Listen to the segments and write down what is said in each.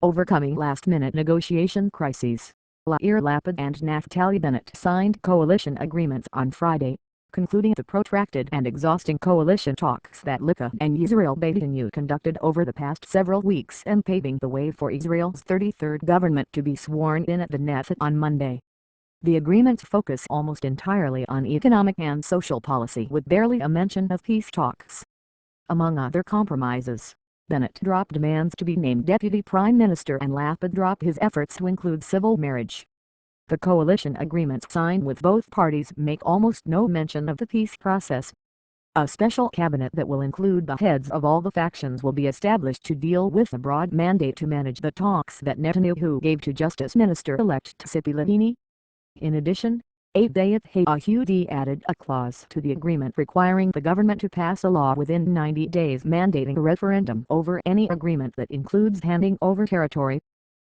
Overcoming last-minute negotiation crises. Yair Lapid and Naftali Bennett signed coalition agreements on Friday, concluding the protracted and exhausting coalition talks that Likud and Yisrael Beitenu conducted over the past several weeks and paving the way for Israel's 33rd government to be sworn in at the Knesset on Monday. The agreements focus almost entirely on economic and social policy with barely a mention of peace talks. Among other compromises, Bennett dropped demands to be named Deputy Prime Minister and Lapid dropped his efforts to include civil marriage. The coalition agreements signed with both parties make almost no mention of the peace process. A special cabinet that will include the heads of all the factions will be established to deal with a broad mandate to manage the talks that Netanyahu gave to Justice Minister-elect Tzipi Livni. In addition, Abdeyat Hayahudi added a clause to the agreement requiring the government to pass a law within 90 days mandating a referendum over any agreement that includes handing over territory.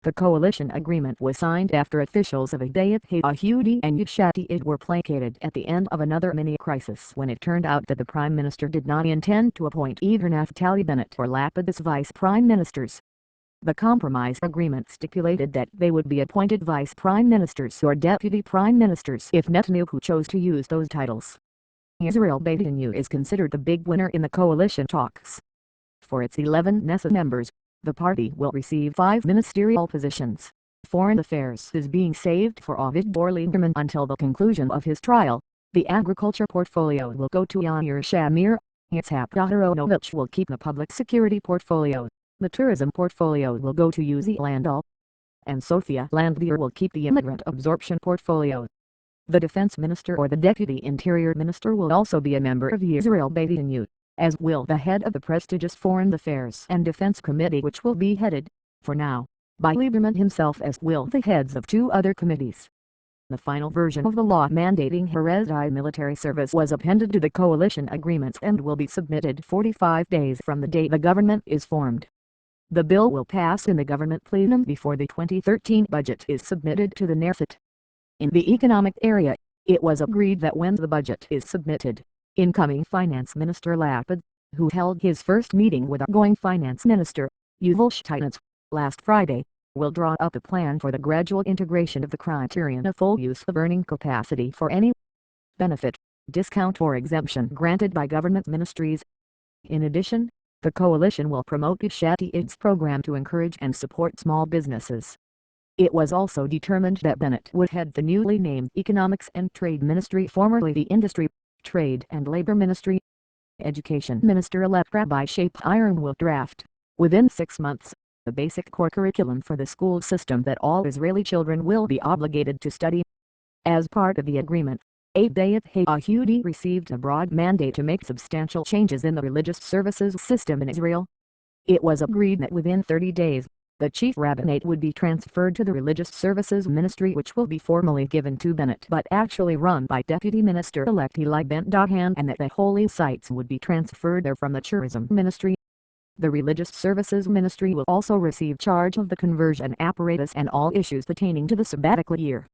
The coalition agreement was signed after officials of Abdeyat Hayahudi and Yesh Atid were placated at the end of another mini-crisis when it turned out that the Prime Minister did not intend to appoint either Naftali Bennett or Lapid as Vice Prime Ministers. The compromise agreement stipulated that they would be appointed Vice Prime Ministers or Deputy Prime Ministers if Netanyahu chose to use those titles. Israel Beitenu is considered the big winner in the coalition talks. For its 11 Knesset members, the party will receive 5 ministerial positions. Foreign Affairs is being saved for Avigdor Lieberman until the conclusion of his trial. The agriculture portfolio will go to Yair Shamir. Yitzhak Aharonovich will keep the public security portfolio. The tourism portfolio will go to Uzi Landau, and Sophia Landwehr will keep the immigrant absorption portfolio. The defense minister or the deputy interior minister will also be a member of Israel Beitenu, as will the head of the prestigious Foreign Affairs and Defense Committee, which will be headed, for now, by Lieberman himself, as will the heads of 2 other committees. The final version of the law mandating Haredi military service was appended to the coalition agreements and will be submitted 45 days from the day the government is formed. The bill will pass in the government plenum before the 2013 budget is submitted to the Knesset. In the economic area, it was agreed that when the budget is submitted, incoming Finance Minister Lapid, who held his first meeting with outgoing Finance Minister, Yuval Shteynitz, last Friday, will draw up a plan for the gradual integration of the criterion of full use of earning capacity for any benefit, discount or exemption granted by government ministries. In addition, the coalition will promote Yesh Atid's program to encourage and support small businesses. It was also determined that Bennett would head the newly named Economics and Trade Ministry, formerly the Industry, Trade and Labor Ministry. Education Minister-elect Rabbi Shapiro will draft, within 6 months, the basic core curriculum for the school system that all Israeli children will be obligated to study. As part of the agreement, Abdeyat Hayahudi received a broad mandate to make substantial changes in the religious services system in Israel. It was agreed that within 30 days, the chief rabbinate would be transferred to the Religious Services Ministry, which will be formally given to Bennett but actually run by Deputy Minister-elect Eli Ben-Dahan, and that the holy sites would be transferred there from the Tourism Ministry. The Religious Services Ministry will also receive charge of the conversion apparatus and all issues pertaining to the sabbatical year.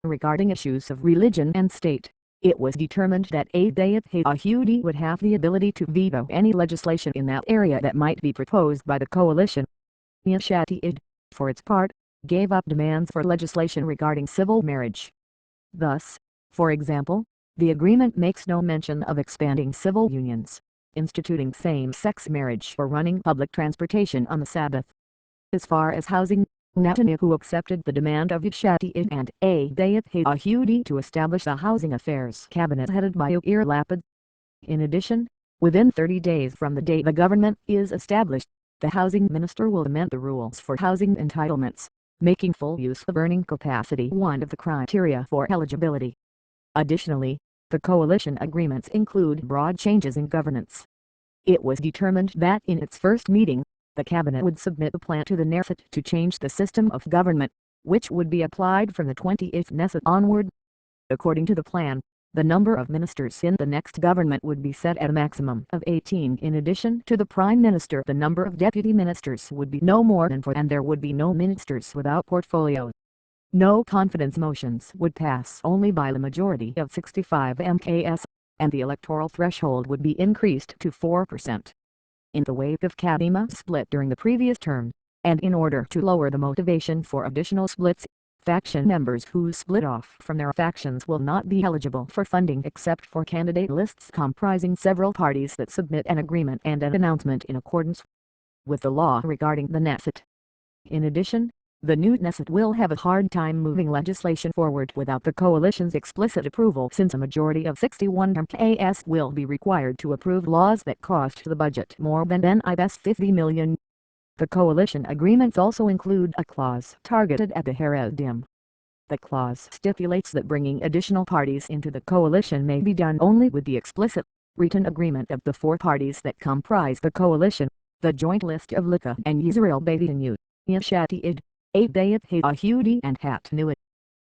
Regarding issues of religion and state, it was determined that Abdeyat Hayahudi would have the ability to veto any legislation in that area that might be proposed by the coalition. Yesh Atid, for its part, gave up demands for legislation regarding civil marriage. Thus, for example, the agreement makes no mention of expanding civil unions, instituting same-sex marriage or running public transportation on the Sabbath. As far as housing, Netanyahu accepted the demand of Yesh Atid and Abdeyat Hayahudi to establish a Housing Affairs Cabinet headed by Yair Lapid. In addition, within 30 days from the day the government is established, the Housing Minister will amend the rules for housing entitlements, making full use of earning capacity one of the criteria for eligibility. Additionally, the coalition agreements include broad changes in governance. It was determined that in its first meeting, the cabinet would submit a plan to the Knesset to change the system of government, which would be applied from the 20th Knesset onward. According to the plan, the number of ministers in the next government would be set at a maximum of 18. In addition to the Prime Minister, the number of deputy ministers would be no more than 4, and there would be no ministers without portfolios. No confidence motions would pass only by the majority of 65 MKS, and the electoral threshold would be increased to 4%. In the wake of Kadima split during the previous term, and in order to lower the motivation for additional splits, faction members who split off from their factions will not be eligible for funding except for candidate lists comprising several parties that submit an agreement and an announcement in accordance with the law regarding the Knesset. In addition, the new Knesset will have a hard time moving legislation forward without the coalition's explicit approval, since a majority of 61 MPs will be required to approve laws that cost the budget more than NIS 50 million. The coalition agreements also include a clause targeted at the Haredim. The clause stipulates that bringing additional parties into the coalition may be done only with the explicit, written agreement of the four parties that comprise the coalition. The joint list of Likud and Yisrael Beiteinu, Yesh Atid, Abayat Ha'ahudi and Hatnuit,